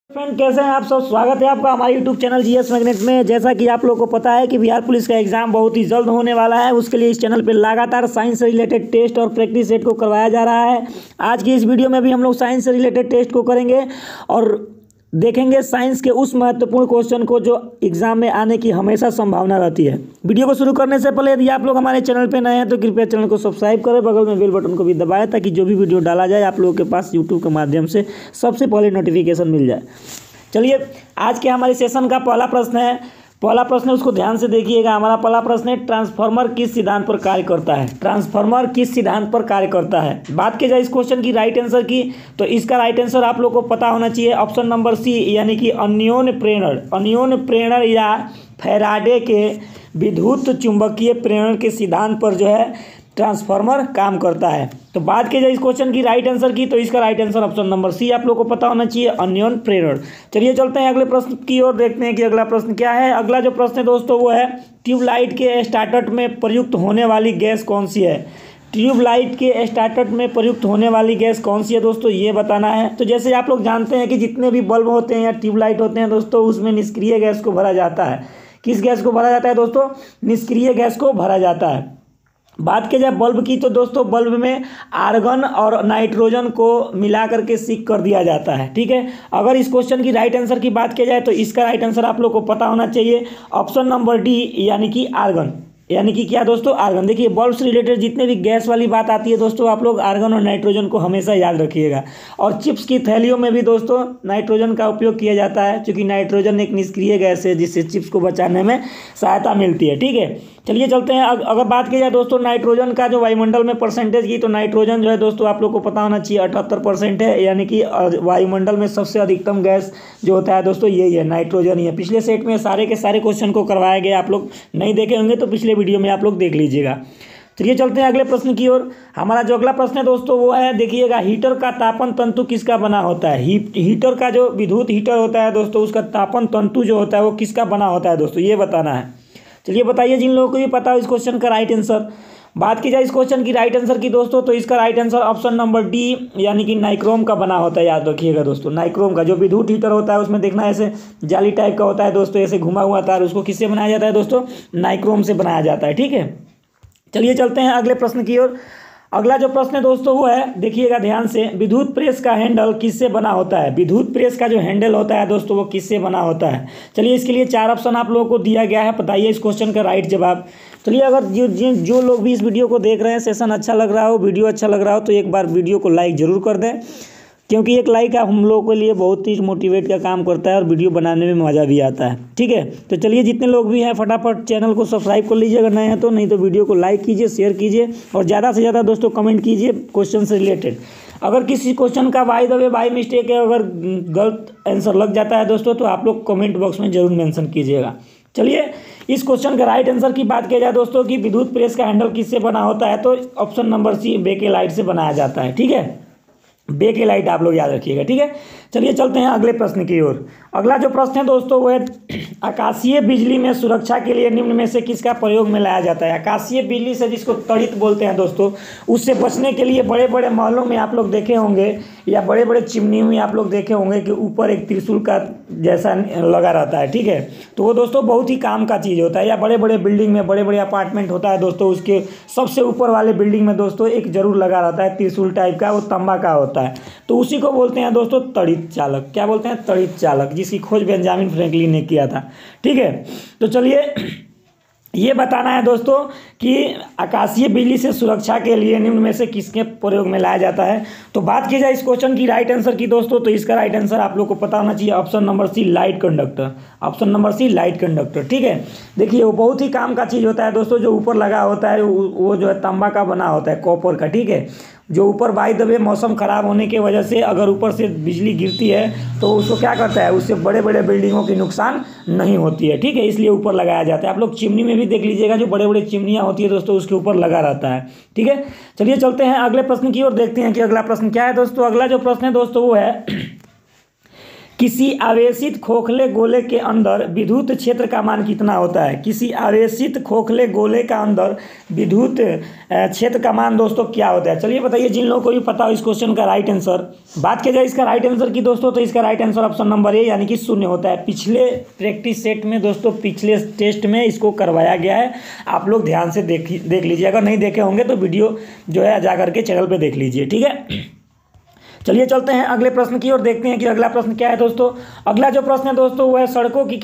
Friend, कैसे हैं आप सब। स्वागत है आपका हमारे यूट्यूब चैनल जीएस मैग्नेट में। जैसा कि आप लोगों को पता है कि बिहार पुलिस का एग्जाम बहुत ही जल्द होने वाला है, उसके लिए इस चैनल पे लगातार साइंस से रिलेटेड टेस्ट और प्रैक्टिस सेट को करवाया जा रहा है। आज की इस वीडियो में भी हम लोग साइंस से रिलेटेड टेस्ट को करेंगे और देखेंगे साइंस के उस महत्वपूर्ण क्वेश्चन को जो एग्जाम में आने की हमेशा संभावना रहती है। वीडियो को शुरू करने से पहले यदि आप लोग हमारे चैनल पे नए हैं तो कृपया चैनल को सब्सक्राइब करें, बगल में बेल बटन को भी दबाएं ताकि जो भी वीडियो डाला जाए आप लोगों के पास यूट्यूब के माध्यम से सबसे पहले नोटिफिकेशन मिल जाए। चलिए, आज के हमारे सेशन का पहला प्रश्न है उसको ध्यान से देखिएगा। हमारा पहला प्रश्न है, ट्रांसफार्मर किस सिद्धांत पर कार्य करता है। ट्रांसफार्मर किस सिद्धांत पर कार्य करता है। बात की जाए इस क्वेश्चन की राइट आंसर की, तो इसका राइट आंसर आप लोग को पता होना चाहिए ऑप्शन नंबर सी, यानी कि अन्योन्य प्रेरण या फैराडे के विद्युत चुंबकीय प्रेरण के सिद्धांत पर जो है ट्रांसफार्मर काम करता है। तो बात की जाए इस क्वेश्चन की राइट आंसर की, तो इसका right answer option number C आप लोग को पता होना चाहिए, अन्योन्य प्रेरण। चलिए चलते हैं अगले प्रश्न की ओर, देखते हैं कि अगला प्रश्न क्या है। अगला जो प्रश्न है दोस्तों वो है, ट्यूबलाइट के स्टार्टर में प्रयुक्त होने वाली गैस कौन सी है। ट्यूबलाइट के स्टार्टर में प्रयुक्त होने वाली गैस कौन सी है दोस्तों, ये बताना है। तो जैसे आप लोग जानते हैं कि जितने भी बल्ब होते हैं या ट्यूबलाइट होते हैं दोस्तों, उसमें निष्क्रिय गैस को भरा जाता है। किस गैस को भरा जाता है दोस्तों, निष्क्रिय गैस को भरा जाता है। बात की जाए बल्ब की, तो दोस्तों बल्ब में आर्गन और नाइट्रोजन को मिला करके सीक कर दिया जाता है। ठीक है, अगर इस क्वेश्चन की राइट आंसर की बात की जाए तो इसका राइट आंसर आप लोग को पता होना चाहिए ऑप्शन नंबर डी, यानी कि आर्गन। यानी कि क्या दोस्तों, आर्गन। देखिए, बल्ब से रिलेटेड जितने भी गैस वाली बात आती है दोस्तों, आप लोग आर्गन और नाइट्रोजन को हमेशा याद रखिएगा। और चिप्स की थैलियों में भी दोस्तों नाइट्रोजन का उपयोग किया जाता है, क्योंकि नाइट्रोजन एक निष्क्रिय गैस है जिससे चिप्स को बचाने में सहायता मिलती है। ठीक है, चलिए चलते हैं। अगर बात की जाए दोस्तों नाइट्रोजन का जो वायुमंडल में परसेंटेज की, तो नाइट्रोजन जो है दोस्तों आप लोग को पता होना चाहिए 78% है, यानी कि वायुमंडल में सबसे अधिकतम गैस जो होता है दोस्तों यही है, नाइट्रोजन ही है। पिछले सेट में सारे के सारे क्वेश्चन को करवाया गया, आप लोग नहीं देखे होंगे तो पिछले वीडियो में आप लोग देख लीजिएगा। चलिए चलते हैं अगले प्रश्न की ओर। हमारा जो अगला प्रश्न है दोस्तों वो है, देखिएगा, हीटर का तापन तंतु किसका बना होता है। हीटर का जो विद्युत हीटर होता है दोस्तों, उसका तापन तंतु जो होता है वो किसका बना होता है दोस्तों, ये बताना है। चलिए बताइए जिन लोगों को भी पता हो इस क्वेश्चन का राइट आंसर। बात की जाए इस क्वेश्चन की राइट आंसर की दोस्तों, तो इसका right answer option number D, यानी कि नाइक्रोम का बना होता है। याद रखिएगा दोस्तों, नाइक्रोम का जो विद्युत हीटर होता है उसमें देखना ऐसे जाली टाइप का होता है दोस्तों, ऐसे घुमा हुआ तार, उसको किससे बनाया जाता है दोस्तों, नाइक्रोम से बनाया जाता है। ठीक है, चलिए चलते हैं अगले प्रश्न की ओर। अगला जो प्रश्न है दोस्तों वो है, देखिएगा ध्यान से, विद्युत प्रेस का हैंडल किससे बना होता है। विद्युत प्रेस का जो हैंडल होता है दोस्तों वो किससे बना होता है। चलिए इसके लिए 4 ऑप्शन आप लोगों को दिया गया है, बताइए इस क्वेश्चन का राइट जवाब। चलिए, अगर जो लोग भी इस वीडियो को देख रहे हैं, सेशन अच्छा लग रहा हो, वीडियो अच्छा लग रहा हो, तो एक बार वीडियो को लाइक जरूर कर दें, क्योंकि एक लाइक हम लोगों के लिए बहुत ही मोटिवेट का काम करता है और वीडियो बनाने में मज़ा भी आता है। ठीक है, तो चलिए जितने लोग भी हैं फटाफट चैनल को सब्सक्राइब कर लीजिए अगर नए हैं तो, नहीं तो वीडियो को लाइक कीजिए, शेयर कीजिए और ज़्यादा से ज़्यादा दोस्तों कमेंट कीजिए क्वेश्चन से रिलेटेड। अगर किसी क्वेश्चन का बाई मिस्टेक है, अगर गलत आंसर लग जाता है दोस्तों, तो आप लोग कमेंट बॉक्स में जरूर मेंशन कीजिएगा। चलिए, इस क्वेश्चन का राइट आंसर की बात की जाए दोस्तों कि विद्युत प्रेस का हैंडल किससे बना होता है, तो ऑप्शन नंबर सी, बेकेलाइट से बनाया जाता है। ठीक है, बेकेलाइट आप लोग याद रखिएगा। ठीक है, चलिए चलते हैं अगले प्रश्न की ओर। अगला जो प्रश्न है दोस्तों वो है, आकाशीय बिजली में सुरक्षा के लिए निम्न में से किसका प्रयोग में लाया जाता है। आकाशीय बिजली से, जिसको तड़ित बोलते हैं दोस्तों, उससे बचने के लिए बड़े बड़े महलों में आप लोग देखे होंगे या बड़े बड़े चिमनी में आप लोग देखे होंगे कि ऊपर एक त्रिशूल का जैसा लगा रहता है। ठीक है, तो वो दोस्तों बहुत ही काम का चीज़ होता है। या बड़े बड़े बिल्डिंग में, बड़े बड़े अपार्टमेंट होता है दोस्तों, उसके सबसे ऊपर वाले बिल्डिंग में दोस्तों एक जरूर लगा रहता है त्रिशूल टाइप का, वो तांबा का होता है। तो उसी को बोलते हैं दोस्तों तड़ित चालक। क्या बोलते हैं, तड़ित चालक, जिसकी खोज बेंजामिन फ्रैंकलिन ने किया था। ठीक है, तो चलिए ये बताना है दोस्तों कि आकाशीय बिजली से सुरक्षा के लिए निम्न में से किसके प्रयोग में लाया जाता है। तो बात की जाए इस क्वेश्चन की राइट आंसर की दोस्तों, तो इसका राइट आंसर आप लोग को पता होना चाहिए option number C, light conductor. Option number C, light conductor. ठीक है, देखिए वो बहुत ही काम का चीज़ होता है दोस्तों। जो ऊपर लगा होता है वो जो है तांबा का बना होता है, कॉपर का। ठीक है, जो ऊपर बाय द वे मौसम ख़राब होने की वजह से अगर ऊपर से बिजली गिरती है तो उसको क्या करता है, उससे बड़े बड़े बिल्डिंगों की नुकसान नहीं होती है। ठीक है, इसलिए ऊपर लगाया जाता है। आप लोग चिमनी में भी देख लीजिएगा, जो बड़े बड़े चिमनियाँ होती है दोस्तों, उसके ऊपर लगा रहता है। ठीक है, चलिए चलते हैं अगले प्रश्न की ओर, देखते हैं कि अगला प्रश्न क्या है दोस्तों। अगला जो प्रश्न है दोस्तों वो है, किसी आवेशित खोखले गोले के अंदर विद्युत क्षेत्र का मान कितना होता है? किसी आवेशित खोखले गोले का अंदर विद्युत क्षेत्र का मान दोस्तों क्या होता है? चलिए बताइए, जिन लोगों को भी पता हो इस क्वेश्चन का राइट आंसर। बात की जाए इसका राइट आंसर की दोस्तों, तो इसका राइट आंसर ऑप्शन नंबर ए यानी कि 0 होता है। पिछले प्रैक्टिस सेट में दोस्तों, पिछले टेस्ट में इसको करवाया गया है। आप लोग ध्यान से देख लीजिए, अगर नहीं देखे होंगे तो वीडियो जो है जा करके चैनल पर देख लीजिए, ठीक है। चलिए चलते हैं अगले प्रश्न की ओर, देखते हैं कि अगला प्रश्न क्या है दोस्तों। अगला जो प्रश्न है दोस्तों वो है सड़कों के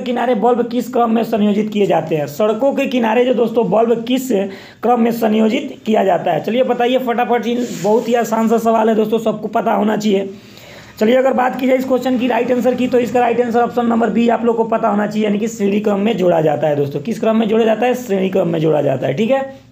किनारे बल्ब किस क्रम में संयोजित किए जाते हैं? सड़कों के किनारे जो दोस्तों बल्ब किस क्रम में संयोजित किया जाता है? चलिए बताइए फटाफट। बहुत ही आसान सा सवाल है दोस्तों, सबको पता होना चाहिए। चलिए अगर बात की जाए इस क्वेश्चन की राइट आंसर की, तो इसका right answer option number B आप लोग को पता होना चाहिए, यानी कि श्रेणी क्रम में जोड़ा जाता है दोस्तों। किस क्रम में जोड़ा जाता है? श्रेणी क्रम में जोड़ा जाता है, ठीक है।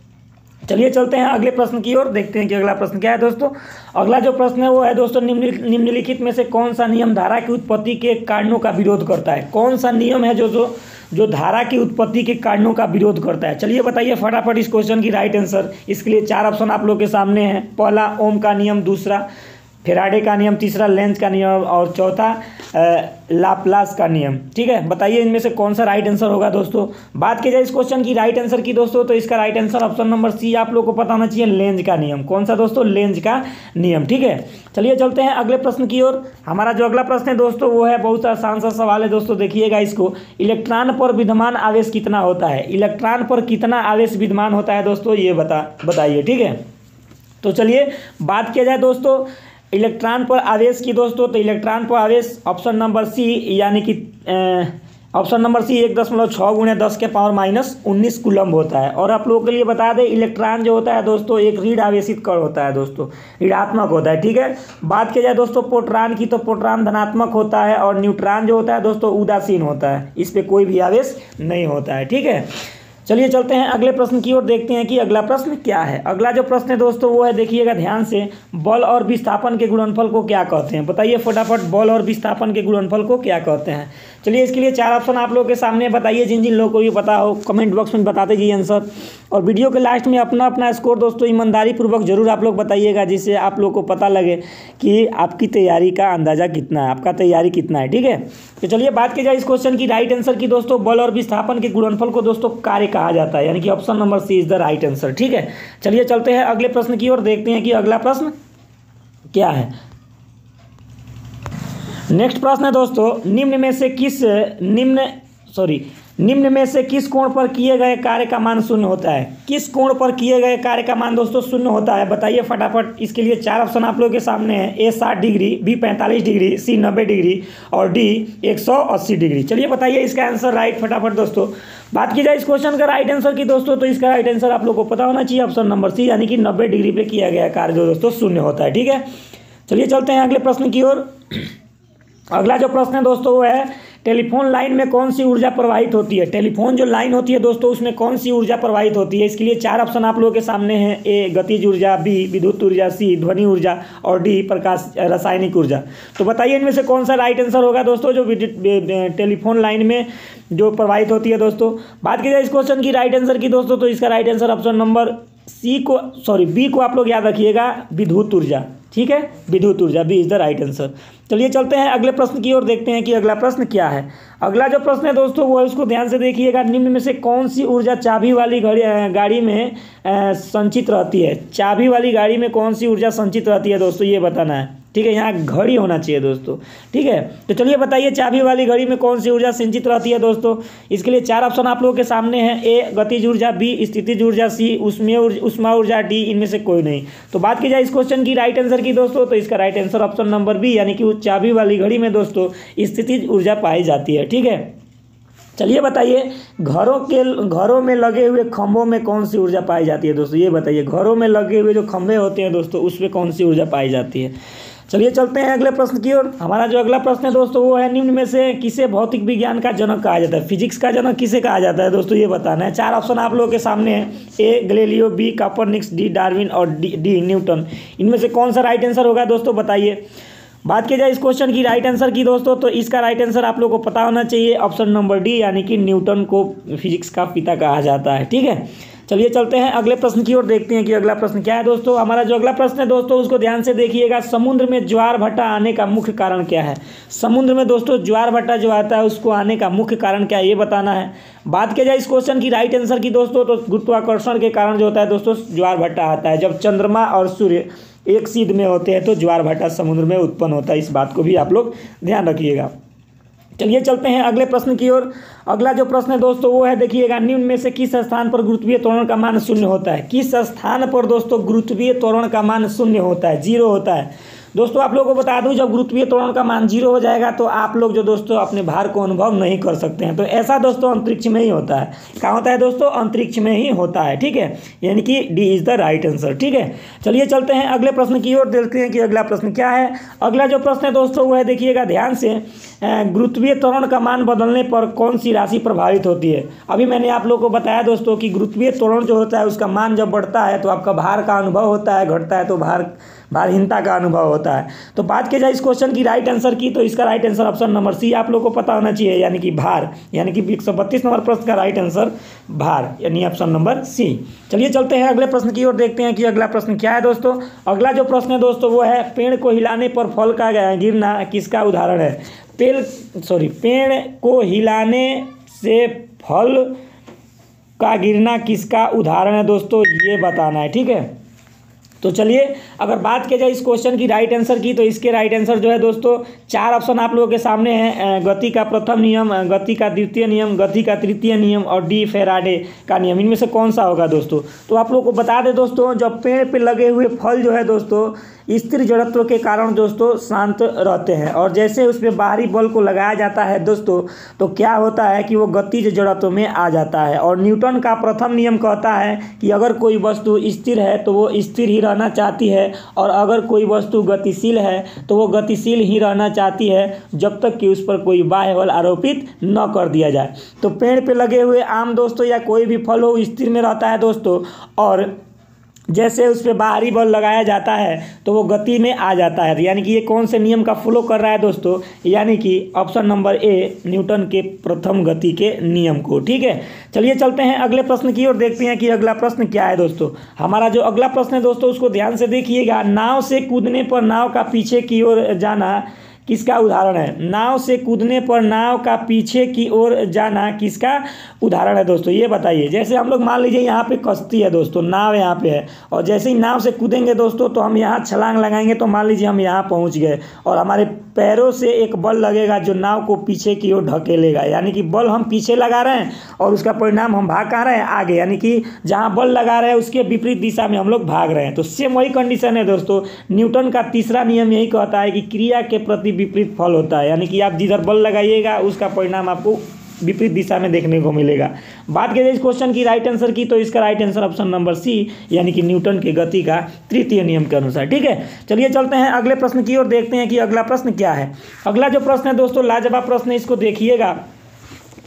चलिए चलते हैं अगले प्रश्न की ओर, देखते हैं कि अगला प्रश्न क्या है दोस्तों। अगला जो प्रश्न है वो है दोस्तों, निम्नलिखित में से कौन सा नियम धारा की उत्पत्ति के कारणों का विरोध करता है? कौन सा नियम है जो धारा की उत्पत्ति के कारणों का विरोध करता है? चलिए बताइए फटाफट इस क्वेश्चन की राइट आंसर। इसके लिए 4 ऑप्शन आप लोग के सामने हैं। पहला ओम का नियम, दूसरा फेराडे का नियम, तीसरा लेंज का नियम और चौथा लाप्लास का नियम, ठीक है। बताइए इनमें से कौन सा राइट आंसर होगा दोस्तों। बात की जाए इस क्वेश्चन की राइट आंसर की दोस्तों, तो इसका right answer option number C आप लोग को पता होना चाहिए, लेंज का नियम। कौन सा दोस्तों? लेंज का नियम, ठीक है। चलिए चलते हैं अगले प्रश्न की ओर। हमारा जो अगला प्रश्न है दोस्तों वो है बहुत आसान सा सवाल है दोस्तों, देखिएगा इसको। इलेक्ट्रॉन पर विद्यमान आवेश कितना होता है? इलेक्ट्रॉन पर कितना आवेश विद्यमान होता है दोस्तों, ये बताइए, ठीक है। तो चलिए बात किया जाए दोस्तों इलेक्ट्रॉन पर आवेश की दोस्तों, तो इलेक्ट्रॉन पर आवेश ऑप्शन नंबर सी यानी कि ऑप्शन नंबर सी 1.6 × 10⁻⁻19 कूलम्ब होता है। और आप लोगों के लिए बता दें, इलेक्ट्रॉन जो होता है दोस्तों एक ऋण आवेशित कण होता है दोस्तों, ऋणात्मक होता है, ठीक है। बात की जाए दोस्तों प्रोटॉन की, तो प्रोटॉन धनात्मक होता है और न्यूट्रॉन जो होता है दोस्तों उदासीन होता है, इस पर कोई भी आवेश नहीं होता है, ठीक है। चलिए चलते हैं अगले प्रश्न की ओर, देखते हैं कि अगला प्रश्न क्या है। अगला जो प्रश्न है दोस्तों वो है, देखिएगा ध्यान से, बल और विस्थापन के गुणनफल को क्या कहते हैं? बताइए फटाफट, बल और विस्थापन के गुणनफल को क्या कहते हैं? चलिए इसके लिए 4 ऑप्शन आप लोगों के सामने, बताइए जिन जिन लोगों को भी पता हो कमेंट बॉक्स में बताते जाइए आंसर। और वीडियो के लास्ट में अपना स्कोर दोस्तों ईमानदारी पूर्वक जरूर आप लोग बताइएगा, जिससे आप लोग को पता लगे कि आपकी तैयारी का अंदाज़ा कितना है, आपका तैयारी कितना है, ठीक है। तो चलिए बात की जाए इस क्वेश्चन की राइट आंसर की दोस्तों, बल और विस्थापन के गुणनफल को दोस्तों कार्य कहा जाता है, यानी कि option number C is the right answer, ठीक है। चलिए चलते हैं अगले प्रश्न की ओर, देखते हैं कि अगला प्रश्न क्या है। नेक्स्ट प्रश्न है दोस्तों, निम्न में से किस कोण पर किए गए कार्य का मान 0 होता है? किस कोण पर किए गए कार्य का मान दोस्तों 0 होता है? बताइए फटाफट। इसके लिए 4 ऑप्शन आप लोगों के सामने हैं, ए 60 डिग्री, बी 45 डिग्री, सी 90 डिग्री और डी 180 डिग्री। चलिए बताइए इसका आंसर राइट फटाफट दोस्तों। बात की जाए इस क्वेश्चन का राइट आंसर की दोस्तों, तो इसका राइट आंसर आप लोग को पता होना चाहिए, ऑप्शन नंबर सी यानी कि 90 डिग्री पे किया गया कार्य जो दोस्तों 0 होता है, ठीक है। चलिए चलते हैं अगले प्रश्न की ओर। अगला जो प्रश्न है दोस्तों वो है, टेलीफोन लाइन में कौन सी ऊर्जा प्रवाहित होती है? टेलीफोन जो लाइन होती है दोस्तों उसमें कौन सी ऊर्जा प्रवाहित होती है? इसके लिए 4 ऑप्शन आप लोगों के सामने हैं, ए गतिज ऊर्जा, बी विद्युत ऊर्जा, सी ध्वनि ऊर्जा और डी प्रकाश रासायनिक ऊर्जा। तो बताइए इनमें से कौन सा राइट आंसर होगा दोस्तों, जो टेलीफोन लाइन में जो प्रवाहित होती है दोस्तों। बात की जाए इस क्वेश्चन की राइट आंसर की दोस्तों, तो इसका right answer option number B को आप लोग याद रखिएगा, विद्युत ऊर्जा, ठीक है, विद्युत ऊर्जा, B is the right answer. चलिए चलते हैं अगले प्रश्न की ओर, देखते हैं कि अगला प्रश्न क्या है। अगला जो प्रश्न है दोस्तों वो है, उसको ध्यान से देखिएगा, निम्न में से कौन सी ऊर्जा चाबी वाली गाड़ी में संचित रहती है? चाबी वाली गाड़ी में कौन सी ऊर्जा संचित रहती है दोस्तों, ये बताना है, ठीक है। यहाँ घड़ी होना चाहिए दोस्तों, ठीक है। तो चलिए बताइए चाबी वाली घड़ी में कौन सी ऊर्जा संचित रहती है दोस्तों। इसके लिए 4 ऑप्शन आप लोगों के सामने हैं, ए गतिज ऊर्जा, बी स्थितिज ऊर्जा, सी ऊष्मा ऊर्जा, डी इनमें से कोई नहीं। तो बात की जाए इस क्वेश्चन की राइट आंसर की दोस्तों, तो इसका right answer option number B यानी कि उस चाबी वाली घड़ी में दोस्तों स्थितिज ऊर्जा पाई जाती है, ठीक है। चलिए बताइए घरों में लगे हुए खंभों में कौन सी ऊर्जा पाई जाती है दोस्तों, ये बताइए। घरों में लगे हुए जो खंभे होते हैं दोस्तों उसमें कौन सी ऊर्जा पाई जाती है? चलिए चलते हैं अगले प्रश्न की ओर। हमारा जो अगला प्रश्न है दोस्तों वो है, निम्न में से किसे भौतिक विज्ञान का जनक कहा जाता है? फिजिक्स का जनक किसे कहा जाता है दोस्तों, ये बताना है। 4 ऑप्शन आप लोगों के सामने हैं, A Galileo, B Copernicus, D Darwin और डी न्यूटन। इनमें से कौन सा राइट आंसर होगा दोस्तों, बताइए। बात की जाए इस क्वेश्चन की राइट आंसर की दोस्तों, तो इसका राइट आंसर आप लोगों को पता होना चाहिए, ऑप्शन नंबर डी यानी कि न्यूटन को फिजिक्स का पिता कहा जाता है, ठीक है। चलिए चलते हैं अगले प्रश्न की ओर, देखते हैं कि अगला प्रश्न क्या है दोस्तों। हमारा जो अगला प्रश्न है दोस्तों उसको ध्यान से देखिएगा। समुद्र में ज्वार भाटा आने का मुख्य कारण क्या है? समुद्र में दोस्तों ज्वार भाटा जो आता है उसको आने का मुख्य कारण क्या है ये बताना है। बात की जाए इस क्वेश्चन की राइट आंसर की दोस्तों, तो गुरुत्वाकर्षण के कारण जो होता है दोस्तों ज्वार भाटा आता है। जब चंद्रमा और सूर्य एक सीध में होते हैं तो ज्वार भाटा समुद्र में उत्पन्न होता है। इस बात को भी आप लोग ध्यान रखिएगा। चलिए चलते हैं अगले प्रश्न की ओर। अगला जो प्रश्न है दोस्तों वो है, देखिएगा, निम्न में से किस स्थान पर गुरुत्वीय त्वरण का मान शून्य होता है? किस स्थान पर दोस्तों गुरुत्वीय त्वरण का मान शून्य होता है, जीरो होता है? दोस्तों आप लोगों को बता दूं, जब गुरुत्वीय त्वरण का मान जीरो हो जाएगा तो आप लोग जो दोस्तों अपने भार को अनुभव नहीं कर सकते हैं। तो ऐसा दोस्तों अंतरिक्ष में ही होता है। कहाँ होता है दोस्तों? अंतरिक्ष में ही होता है, ठीक है। यानी कि D is the right answer, ठीक है। चलिए चलते हैं अगले प्रश्न की ओर, देखते हैं कि अगला प्रश्न क्या है। अगला जो प्रश्न है दोस्तों वो है, देखिएगा ध्यान से, गुरुत्वीय त्वरण का मान बदलने पर कौन सी राशि प्रभावित होती है? अभी मैंने आप लोगों को बताया दोस्तों कि गुरुत्वीय त्वरण जो होता है उसका मान जब बढ़ता है तो आपका भार का अनुभव होता है, घटता है तो भारहीनता का अनुभव होता है। तो बात की जाए इस क्वेश्चन की राइट आंसर की, तो इसका right answer option number C आप लोगों को पता होना चाहिए, यानी कि भार। यानी कि 132 नंबर प्रश्न का राइट आंसर भार, यानी ऑप्शन नंबर सी। चलिए चलते हैं अगले प्रश्न की ओर, देखते हैं कि अगला प्रश्न क्या है दोस्तों। अगला जो प्रश्न है दोस्तों वो है, पेड़ को हिलाने पर फल का गिरना किसका उदाहरण है? पेड़ को हिलाने से फल का गिरना किसका उदाहरण है दोस्तों, ये बताना है, ठीक है। तो चलिए अगर बात की जाए इस क्वेश्चन की राइट आंसर की, तो इसके राइट आंसर जो है दोस्तों 4 ऑप्शन आप लोगों के सामने हैं। गति का प्रथम नियम, गति का द्वितीय नियम, गति का तृतीय नियम और डी फैराडे का नियम। इनमें से कौन सा होगा दोस्तों? तो आप लोगों को बता दें दोस्तों, जब पेड़ पे लगे हुए फल जो है दोस्तों स्थिर जड़त्व के कारण दोस्तों शांत रहते हैं, और जैसे उस पर बाहरी बल को लगाया जाता है दोस्तों तो क्या होता है कि वो गतिज जड़त्व में आ जाता है। और न्यूटन का प्रथम नियम कहता है कि अगर कोई वस्तु स्थिर है तो वो स्थिर ही रहना चाहती है, और अगर कोई वस्तु गतिशील है तो वो गतिशील ही रहना चाहती है जब तक कि उस पर कोई बाह्य बल आरोपित न कर दिया जाए। तो पेड़ पे लगे हुए आम दोस्तों या कोई भी फल हो स्थिर में रहता है दोस्तों, और जैसे उस पर बाहरी बल लगाया जाता है तो वो गति में आ जाता है। यानी कि ये कौन से नियम का फॉलो कर रहा है दोस्तों? यानी कि ऑप्शन नंबर ए, न्यूटन के प्रथम गति के नियम को, ठीक है। चलिए चलते हैं अगले प्रश्न की ओर, देखते हैं कि अगला प्रश्न क्या है दोस्तों। हमारा जो अगला प्रश्न है दोस्तों उसको ध्यान से देखिएगा। नाव से कूदने पर नाव का पीछे की ओर जाना किसका उदाहरण है? नाव से कूदने पर नाव का पीछे की ओर जाना किसका उदाहरण है दोस्तों, ये बताइए। जैसे हम लोग मान लीजिए यहाँ पे कश्ती है दोस्तों, नाव यहाँ पे है, और जैसे ही नाव से कूदेंगे दोस्तों तो हम यहाँ छलांग लगाएंगे, तो मान लीजिए हम यहाँ पहुँच गए, और हमारे पैरों से एक बल लगेगा जो नाव को पीछे की ओर ढकेलेगा। यानी कि बल हम पीछे लगा रहे हैं और उसका परिणाम हम भाग कहाँ रहे हैं? आगे। यानी कि जहाँ बल लगा रहे हैं उसके विपरीत दिशा में हम लोग भाग रहे हैं। तो सेम वही कंडीशन है दोस्तों। न्यूटन का तीसरा नियम यही कहता है कि क्रिया के प्रति विपरीत फल होता है। यानी कि आप जिधर बल लगाइएगा उसका परिणाम आपको विपरीत दिशा में देखने को मिलेगा। बात करें इस क्वेश्चन की राइट आंसर की, तो इसका right answer option number C, यानी कि न्यूटन की गति का तृतीय नियम के अनुसार, ठीक है। चलिए चलते हैं अगले प्रश्न की ओर, देखते हैं कि अगला प्रश्न क्या है। अगला जो प्रश्न है दोस्तों लाजवाब प्रश्न है, इसको देखिएगा।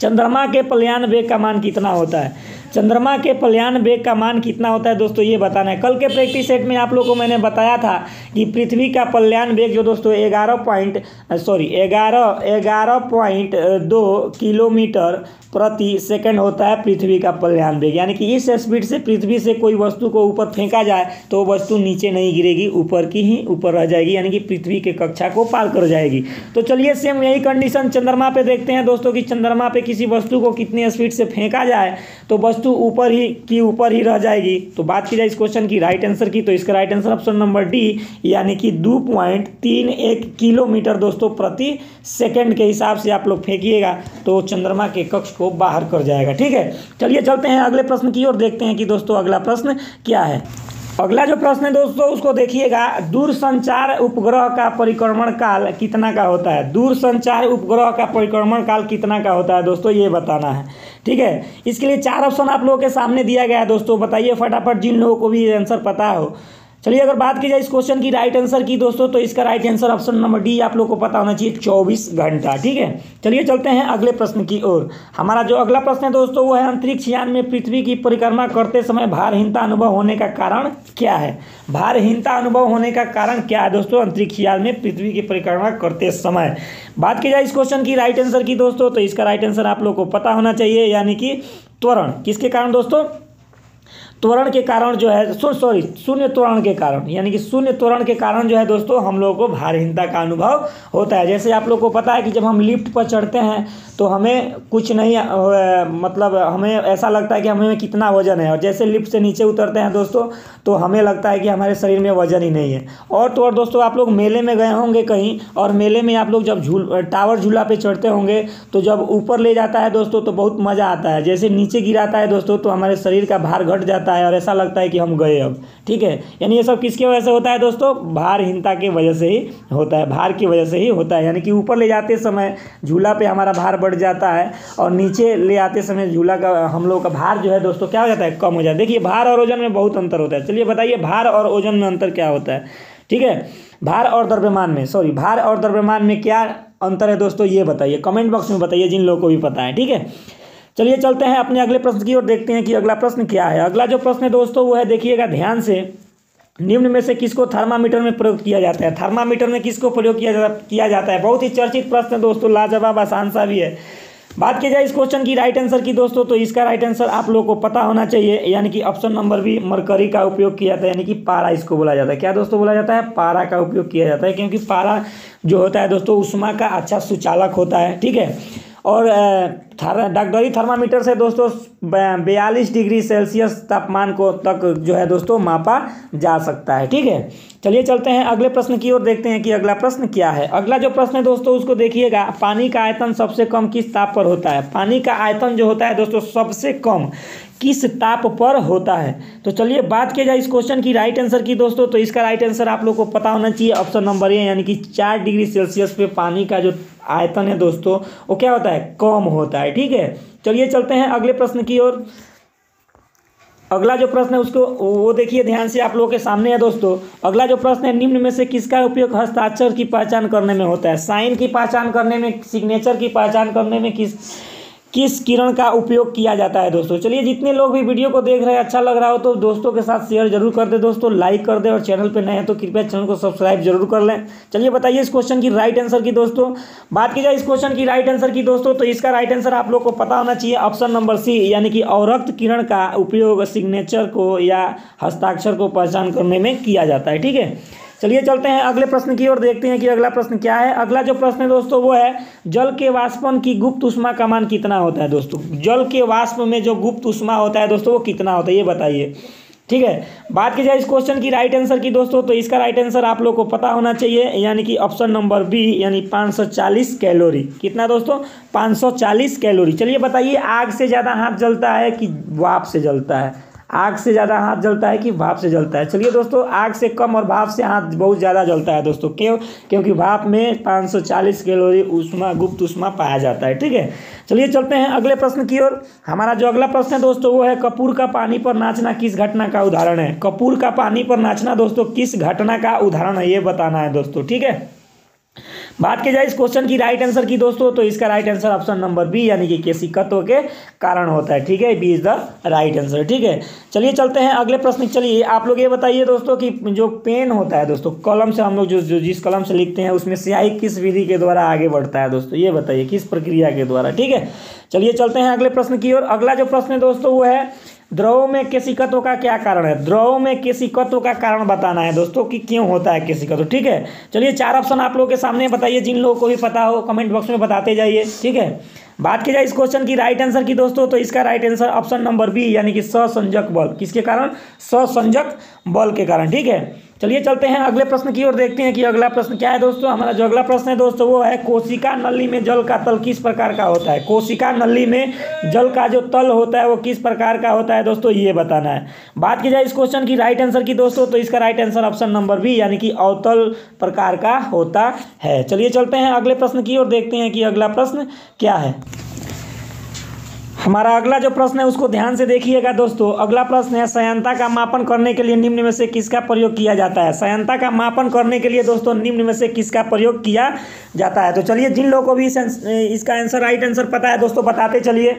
चंद्रमा के पलायन वेग का मान कितना होता है? चंद्रमा के पलायन वेग का मान कितना होता है दोस्तों, ये बताना है। कल के प्रैक्टिस सेट में आप लोगों को मैंने बताया था कि पृथ्वी का पलायन वेग जो दोस्तों 11.2 किलोमीटर प्रति सेकंड होता है पृथ्वी का पलायन वेग। यानी कि इस स्पीड से पृथ्वी से कोई वस्तु को ऊपर फेंका जाए तो वस्तु नीचे नहीं गिरेगी, ऊपर की ही ऊपर रह जाएगी, यानी कि पृथ्वी के कक्षा को पार कर जाएगी। तो चलिए सेम यही कंडीशन चंद्रमा पे देखते हैं दोस्तों कि चंद्रमा पे किसी वस्तु को कितनी स्पीड से फेंका जाए तो वस्तु ऊपर ही रह जाएगी। तो बात की जाए इस क्वेश्चन की राइट आंसर की, तो इसका right answer option number D, यानी कि 2.31 किलोमीटर दोस्तों प्रति सेकंड के हिसाब से आप लोग फेंकिएगा तो चंद्रमा के कक्ष को बाहर कर जाएगा, ठीक है। चलिए चलते हैं अगले प्रश्न की ओर, देखते हैं कि दोस्तों अगला प्रश्न क्या है। अगला जो प्रश्न है दोस्तों उसको देखिएगा। दूरसंचार उपग्रह का परिक्रमण काल कितना का होता है? दूरसंचार उपग्रह का परिक्रमण काल कितना का होता है दोस्तों, ये बताना है, ठीक है। इसके लिए 4 ऑप्शन आप लोगों के सामने दिया गया है दोस्तों, बताइए फटाफट जिन लोगों को भी आंसर पता हो। चलिए अगर बात की जाए इस क्वेश्चन की राइट आंसर की दोस्तों, तो इसका right answer option number D आप लोग को पता होना चाहिए, 24 घंटा, ठीक है। चलिए चलते हैं अगले प्रश्न की ओर। हमारा जो अगला प्रश्न है दोस्तों वो है, अंतरिक्ष यान में पृथ्वी की परिक्रमा करते समय भारहीनता अनुभव होने का कारण क्या है? भारहीनता अनुभव होने का कारण क्या है दोस्तों अंतरिक्ष यान में पृथ्वी की परिक्रमा करते समय? बात की जाए इस क्वेश्चन की राइट आंसर की दोस्तों, तो इसका राइट आंसर आप लोग को पता होना चाहिए, यानी कि त्वरण। किसके कारण दोस्तों? त्वरण के कारण जो है शून्य त्वरण के कारण, यानी कि शून्य त्वरण के कारण जो है दोस्तों हम लोगों को भारहीनता का अनुभव होता है। जैसे आप लोग को पता है कि जब हम लिफ्ट पर चढ़ते हैं तो हमें कुछ नहीं मतलब हमें ऐसा लगता है कि हमें कितना वजन है, और जैसे लिफ्ट से नीचे उतरते हैं दोस्तों तो हमें लगता है कि हमारे शरीर में वजन ही नहीं है। और तो और दोस्तों आप लोग मेले में गए होंगे कहीं, और मेले में आप लोग जब टावर झूला पे चढ़ते होंगे तो जब ऊपर ले जाता है दोस्तों तो बहुत मज़ा आता है, जैसे नीचे गिराता है दोस्तों तो हमारे शरीर का भार घट जाता है और ऐसा लगता है कि हम गए अब, ठीक है। यानी ये सब किसकी वजह से होता है दोस्तों? भारहीनता की वजह से ही होता है, भार की वजह से ही होता है। यानी कि ऊपर ले जाते समय झूला पे हमारा भार बढ़ जाता है और नीचे ले आते समय झूला का हम लोग का भार जो है दोस्तों क्या हो जाता है? कम हो जाता है। देखिए भार और वजन में बहुत अंतर होता है। चलिए बताइए भार और वजन में अंतर क्या होता है, ठीक है। भार और द्रव्यमान में क्या अंतर है दोस्तों, ये बताइए, कमेंट बॉक्स में बताइए जिन लोगों को भी पता है, ठीक है। चलिए चलते हैं अपने अगले प्रश्न की ओर, देखते हैं कि अगला प्रश्न क्या है। अगला जो प्रश्न है दोस्तों वो है, देखिएगा ध्यान से, निम्न में से किसको थर्मामीटर में प्रयोग किया जाता है? थर्मामीटर में किसको प्रयोग किया जाता है? बहुत ही चर्चित प्रश्न है दोस्तों, लाजवाब आसान सा भी है। बात की जाए इस क्वेश्चन की राइट आंसर की दोस्तों, तो इसका राइट आंसर आप लोगों को पता होना चाहिए, यानी कि ऑप्शन नंबर बी, मरकरी का उपयोग किया जाता है, यानी कि पारा इसको बोला जाता है। क्या दोस्तों बोला जाता है? पारा का उपयोग किया जाता है, क्योंकि पारा जो होता है दोस्तों ऊष्मा का अच्छा सुचालक होता है, ठीक है। और डगडरी थर्मामीटर से दोस्तों 42 डिग्री सेल्सियस तापमान को तक जो है दोस्तों मापा जा सकता है, ठीक है। चलिए चलते हैं अगले प्रश्न की ओर, देखते हैं कि अगला प्रश्न क्या है। अगला जो प्रश्न है दोस्तों उसको देखिएगा, पानी का आयतन सबसे कम किस ताप पर होता है? पानी का आयतन जो होता है दोस्तों सबसे कम किस ताप पर होता है? तो चलिए बात की जाए इस क्वेश्चन की राइट आंसर की दोस्तों, तो इसका राइट आंसर आप लोग को पता होना चाहिए, ऑप्शन नंबर ए, यानी कि 4 डिग्री सेल्सियस पे पानी का जो आयतन है दोस्तों वो क्या होता है? कम होता है, ठीक है। चलिए चलते हैं अगले प्रश्न की ओर। अगला जो प्रश्न है उसको वो देखिए ध्यान से, आप लोगों के सामने है दोस्तों। अगला जो प्रश्न है, निम्न में से किसका उपयोग हस्ताक्षर की पहचान करने में होता है? साइन की पहचान करने में, सिग्नेचर की पहचान करने में किस किरण का उपयोग किया जाता है दोस्तों? चलिए जितने लोग भी वीडियो को देख रहे हैं, अच्छा लग रहा हो तो दोस्तों के साथ शेयर जरूर कर दे दोस्तों, लाइक कर दे, और चैनल पे नए हैं तो कृपया चैनल को सब्सक्राइब जरूर कर लें। चलिए बताइए इस क्वेश्चन की राइट आंसर की दोस्तों। बात की जाए इस क्वेश्चन की राइट आंसर की दोस्तों, तो इसका राइट आंसर आप लोग को पता होना चाहिए, ऑप्शन नंबर सी, यानी कि अवरक्त किरण का उपयोग सिग्नेचर को या हस्ताक्षर को पहचान करने में किया जाता है, ठीक है। चलिए चलते हैं अगले प्रश्न की ओर, देखते हैं कि अगला प्रश्न क्या है। अगला जो प्रश्न है दोस्तों वो है, जल के वाष्पन की गुप्त ऊष्मा का मान कितना होता है दोस्तों? जल के वाष्प में जो गुप्त ऊष्मा होता है दोस्तों वो कितना होता है, ये बताइए, ठीक है। बात की जाए इस क्वेश्चन की राइट आंसर की दोस्तों, तो इसका राइट आंसर आप लोग को पता होना चाहिए, यानी कि ऑप्शन नंबर बी, यानी 540 कैलोरी। कितना दोस्तों? 540 कैलोरी। चलिए बताइए, आग से ज़्यादा हाथ जलता है कि भाप से जलता है? आग से ज़्यादा हाथ जलता है कि भाप से जलता है? चलिए दोस्तों आग से कम और भाप से हाथ बहुत ज़्यादा जलता है दोस्तों। क्यों? क्योंकि भाप में 540 कैलोरी ऊष्मा, गुप्त ऊष्मा पाया जाता है, ठीक है। चलिए चलते हैं अगले प्रश्न की ओर। हमारा जो अगला प्रश्न है दोस्तों वो है, कपूर का पानी पर नाचना किस घटना का उदाहरण है? कपूर का पानी पर नाचना दोस्तों किस घटना का उदाहरण है, ये बताना है दोस्तों, ठीक है। बात की जाए इस क्वेश्चन की राइट आंसर की दोस्तों, तो इसका right answer option number B, यानी कि केशिकत्व के कारण होता है, ठीक है। B is the right answer, ठीक है। चलिए चलते हैं अगले प्रश्न। चलिए आप लोग ये बताइए दोस्तों कि जो पेन होता है दोस्तों, कलम से हम लोग जो जिस कलम से लिखते हैं उसमें स्याही किस विधि के द्वारा आगे बढ़ता है दोस्तों, ये बताइए, किस प्रक्रिया के द्वारा, ठीक है। चलिए चलते हैं अगले प्रश्न की ओर। अगला जो प्रश्न है दोस्तों वो है, द्रव में केशिकत्व का क्या कारण है? द्रव में केशिकत्व का कारण बताना है दोस्तों कि क्यों होता है केशिकत्व, ठीक है। चलिए 4 ऑप्शन आप लोगों के सामने बताइए, जिन लोगों को भी पता हो कमेंट बॉक्स में बताते जाइए, ठीक है। बात की जाए इस क्वेश्चन की राइट आंसर की दोस्तों, तो इसका right answer option number B, यानी कि सहसंजक बल। किसके कारण? सहसंजक बल के कारण, ठीक है। चलिए चलते हैं अगले प्रश्न की ओर, देखते हैं कि अगला प्रश्न क्या है दोस्तों। हमारा जो अगला प्रश्न है दोस्तों वो है, कोशिका नली में जल का तल किस प्रकार का होता है? कोशिका नली में जल का जो तल होता है वो किस प्रकार का होता है दोस्तों, ये बताना है। बात की जाए इस क्वेश्चन की राइट आंसर की दोस्तों, तो इसका right answer option number B, यानी कि अवतल प्रकार का होता है। चलिए चलते हैं अगले प्रश्न की ओर, देखते हैं कि अगला प्रश्न क्या है। हमारा अगला जो प्रश्न है उसको ध्यान से देखिएगा दोस्तों। अगला प्रश्न है, संयंत्रता का मापन करने के लिए निम्न में से किसका प्रयोग किया जाता है? संयंत्रता का मापन करने के लिए दोस्तों निम्न में से किसका प्रयोग किया जाता है? तो चलिए जिन लोगों को भी इसका आंसर राइट आंसर पता है दोस्तों बताते चलिए।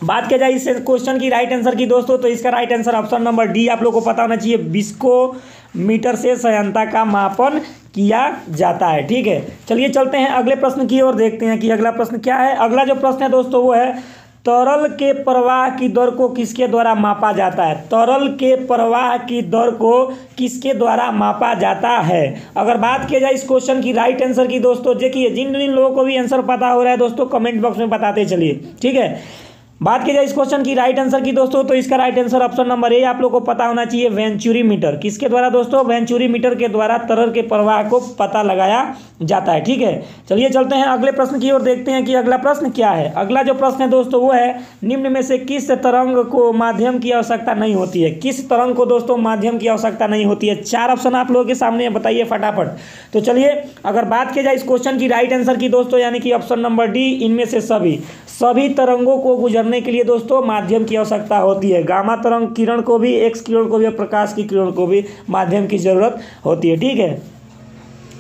बात किया जाए इस क्वेश्चन की राइट आंसर की दोस्तों, तो इसका right answer option number D आप लोग को पता होना चाहिए, विस्कोमीटर से संयंत्रता का मापन किया जाता है, ठीक है। चलिए चलते हैं अगले प्रश्न की ओर, देखते हैं कि अगला प्रश्न क्या है। अगला जो प्रश्न है दोस्तों वो है, तरल के प्रवाह की दर को किसके द्वारा मापा जाता है? तरल के प्रवाह की दर को किसके द्वारा मापा जाता है? अगर बात किया जाए इस क्वेश्चन की राइट आंसर की दोस्तों, देखिए जिन जिन लोगों को भी आंसर पता हो रहा है दोस्तों कमेंट बॉक्स में बताते चलिए, ठीक है। बात की जाए इस क्वेश्चन की राइट आंसर की दोस्तों, तो इसका राइट आंसर ऑप्शन नंबर ए आप लोग को पता होना चाहिए, वेंचुरी मीटर। किसके द्वारा दोस्तों? वेंचुरी मीटर के द्वारा तरल के प्रवाह को पता लगाया जाता है, ठीक है। चलिए चलते हैं अगले प्रश्न की ओर, देखते हैं कि अगला प्रश्न क्या है। अगला जो प्रश्न है दोस्तों वो है, निम्न में से किस तरंग को माध्यम की आवश्यकता नहीं होती है? किस तरंग को दोस्तों माध्यम की आवश्यकता नहीं होती है? 4 ऑप्शन आप लोगों के सामने है, बताइए फटाफट। तो चलिए अगर बात की जाए इस क्वेश्चन की राइट आंसर की दोस्तों, यानी कि ऑप्शन नंबर डी, इनमें से सभी तरंगों को गुजरने के लिए दोस्तों माध्यम की आवश्यकता होती है। गामा तरंग किरण को भी, एक्स किरण को भी और प्रकाश की किरण को भी माध्यम की जरूरत होती है, ठीक है।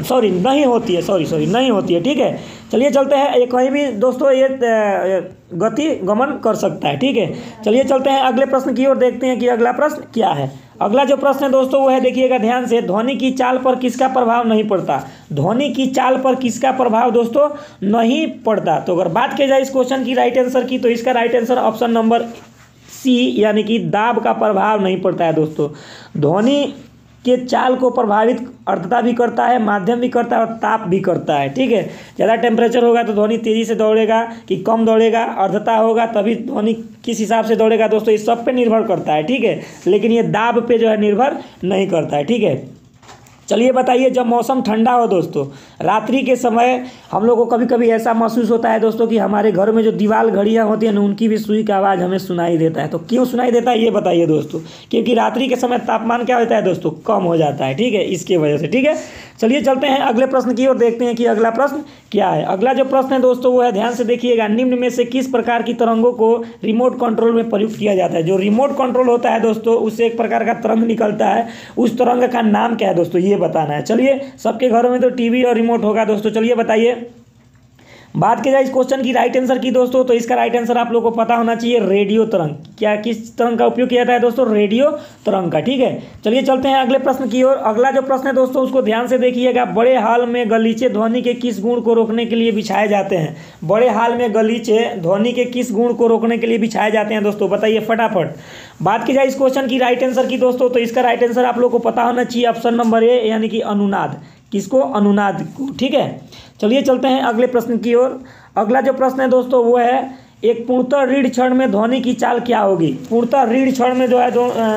नहीं होती है, ठीक है। चलिए चलते हैं, कहीं भी दोस्तों ये गति गमन कर सकता है, ठीक है। चलिए चलते हैं अगले प्रश्न की ओर, देखते हैं कि अगला प्रश्न क्या है। अगला जो प्रश्न है दोस्तों वो है, देखिएगा ध्यान से, ध्वनि की चाल पर किसका प्रभाव नहीं पड़ता? ध्वनि की चाल पर किसका प्रभाव दोस्तों नहीं पड़ता? तो अगर बात की जाए इस क्वेश्चन की राइट आंसर की, तो इसका right answer option number C, यानी कि दाब का प्रभाव नहीं पड़ता है दोस्तों। ध्वनि के चाल को प्रभावित आर्द्रता भी करता है, माध्यम भी करता है और ताप भी करता है, ठीक है। ज़्यादा टेम्परेचर होगा तो ध्वनि तेज़ी से दौड़ेगा कि कम दौड़ेगा, आर्द्रता होगा तभी ध्वनि किस हिसाब से दौड़ेगा दोस्तों, इस सब पे निर्भर करता है, ठीक है। लेकिन ये दाब पे जो है निर्भर नहीं करता है, ठीक है। चलिए बताइए, जब मौसम ठंडा हो दोस्तों, रात्रि के समय हम लोग को कभी कभी ऐसा महसूस होता है दोस्तों कि हमारे घर में जो दीवार घड़ियाँ होती हैं ना, उनकी भी सुई का आवाज़ हमें सुनाई देता है। तो क्यों सुनाई देता है ये बताइए दोस्तों? क्योंकि रात्रि के समय तापमान क्या होता है दोस्तों? कम हो जाता है, ठीक है, इसके वजह से, ठीक है। चलिए चलते हैं अगले प्रश्न की ओर, देखते हैं कि अगला प्रश्न क्या है। अगला जो प्रश्न है दोस्तों वो है, ध्यान से देखिएगा, निम्न में से किस प्रकार की तरंगों को रिमोट कंट्रोल में प्रयुक्त किया जाता है? जो रिमोट कंट्रोल होता है दोस्तों, उससे एक प्रकार का तरंग निकलता है, उस तरंग का नाम क्या है दोस्तों, ये बताना है। चलिए, सबके घरों में तो टीवी और रिमोट होगा दोस्तों, चलिए बताइए। बात की जाए इस क्वेश्चन की राइट आंसर की दोस्तों, तो इसका राइट आंसर आप लोगों को पता होना चाहिए, रेडियो तरंग। क्या किस तरंग का उपयोग किया जाता है दोस्तों? रेडियो तरंग का, ठीक है। चलिए चलते हैं अगले प्रश्न की ओर। अगला जो प्रश्न है दोस्तों उसको ध्यान से देखिएगा, बड़े हाल में गलीचे ध्वनि के किस गुण को रोकने के लिए बिछाए जाते हैं? बड़े हाल में गलीचे ध्वनि के किस गुण को रोकने के लिए बिछाए जाते हैं दोस्तों, बताइए फटाफट। बात की जाए इस क्वेश्चन की राइट आंसर की दोस्तों, तो इसका राइट आंसर आप लोग को पता होना चाहिए, ऑप्शन नंबर ए, यानी कि अनुनाद। किसको? अनुनाद को, ठीक है। चलिए चलते हैं अगले प्रश्न की ओर। अगला जो प्रश्न है दोस्तों वो है, एक पूर्णतः रीढ़ क्षण में ध्वनि की चाल क्या होगी? पूर्णतः रीढ़ क्षण में जो है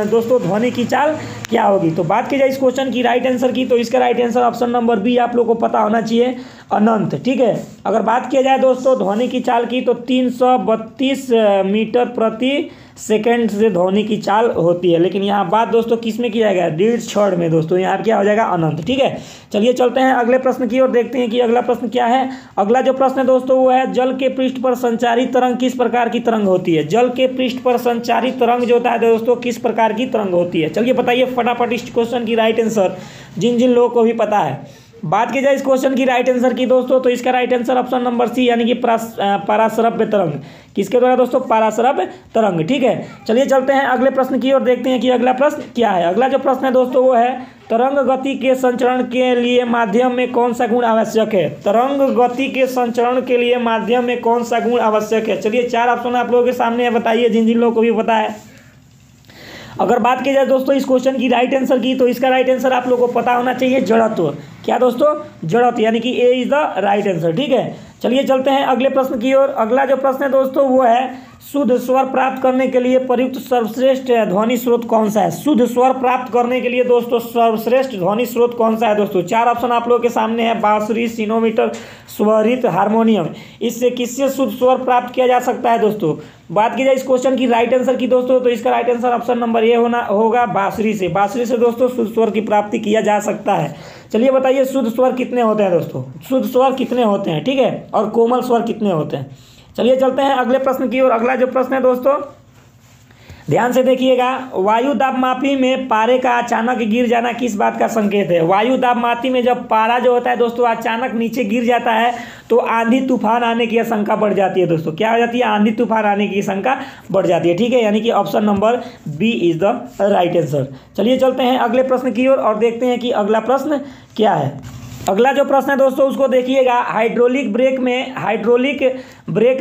दोस्तों ध्वनि की चाल क्या होगी? तो बात की जाए इस क्वेश्चन की राइट आंसर की, तो इसका right answer option number B आप लोग को पता होना चाहिए, अनंत, ठीक है। अगर बात किया जाए दोस्तों ध्वनि की चाल की, तो 332 मीटर प्रति सेकेंड से ध्वनि की चाल होती है। लेकिन यहाँ बात दोस्तों किस में किया जाएगा? रीढ़ क्षण में दोस्तों, यहाँ क्या हो जाएगा? अनंत, ठीक है। चलिए चलते हैं अगले प्रश्न की ओर, देखते हैं कि अगला प्रश्न क्या है। अगला जो प्रश्न है दोस्तों वो है, जल के पृष्ठ पर संचारी तरंग किस प्रकार की तरंग होती है? जल के पृष्ठ पर संचारी तरंग जो होता है दोस्तों किस प्रकार की तरंग होती है? चलिए बताइए फटाफट इस क्वेश्चन की राइट आंसर, जिन जिन लोगों को भी पता है। बात की जाए इस क्वेश्चन की राइट आंसर की दोस्तों, तो इसका right answer option number C, यानी कि पराश्रव्य तरंग। किसके द्वारा दोस्तों? पराश्रव्य तरंग, ठीक है। चलिए चलते हैं अगले प्रश्न की ओर, देखते हैं कि अगला प्रश्न क्या है। अगला जो प्रश्न है दोस्तों वो है, तरंग गति के संचरण के लिए माध्यम में कौन सा गुण आवश्यक है? तरंग गति के संचरण के लिए माध्यम में कौन सा गुण आवश्यक है? चलिए 4 ऑप्शन आप लोगों के सामने है, बताइए जिन जिन लोगों को भी पता है। अगर बात की जाए दोस्तों इस क्वेश्चन की राइट आंसर की, तो इसका राइट आंसर आप लोगों को पता होना चाहिए, जड़त्व। क्या दोस्तों? जड़त्व, यानी कि ए इज द राइट आंसर, ठीक है। चलिए चलते हैं अगले प्रश्न की ओर। अगला जो प्रश्न है दोस्तों वो है, शुद्ध स्वर प्राप्त करने के लिए प्रयुक्त सर्वश्रेष्ठ ध्वनि स्रोत कौन सा है? शुद्ध स्वर प्राप्त करने के लिए दोस्तों सर्वश्रेष्ठ ध्वनि स्रोत कौन सा है दोस्तों? 4 ऑप्शन आप लोगों के सामने है, बांसुरी, सिनोमीटर, स्वरित, हारमोनियम। इससे किससे शुद्ध स्वर प्राप्त किया जा सकता है दोस्तों? बात की जाए इस क्वेश्चन की राइट आंसर की दोस्तों, तो इसका राइट आंसर ऑप्शन नंबर ए होगा, बांसुरी से। बांसुरी से दोस्तों शुद्ध स्वर की प्राप्ति किया जा सकता है। चलिए बताइए शुद्ध स्वर कितने होते हैं दोस्तों? शुद्ध स्वर कितने होते हैं, ठीक है, और कोमल स्वर कितने होते हैं? चलिए चलते हैं अगले प्रश्न की ओर। अगला जो प्रश्न है दोस्तों ध्यान से देखिएगा, वायु दाब मापी में पारे का अचानक गिर जाना किस बात का संकेत है? वायु दाब मापी में जब पारा जो होता है दोस्तों अचानक नीचे गिर जाता है तो आंधी तूफान आने की आशंका बढ़ जाती है दोस्तों। क्या हो जाती है? आंधी तूफान आने की आशंका बढ़ जाती है, ठीक है, यानी कि option number B is the right answer. चलिए चलते हैं अगले प्रश्न की ओर और देखते हैं कि अगला प्रश्न क्या है। अगला जो प्रश्न है दोस्तों उसको देखिएगा, हाइड्रोलिक ब्रेक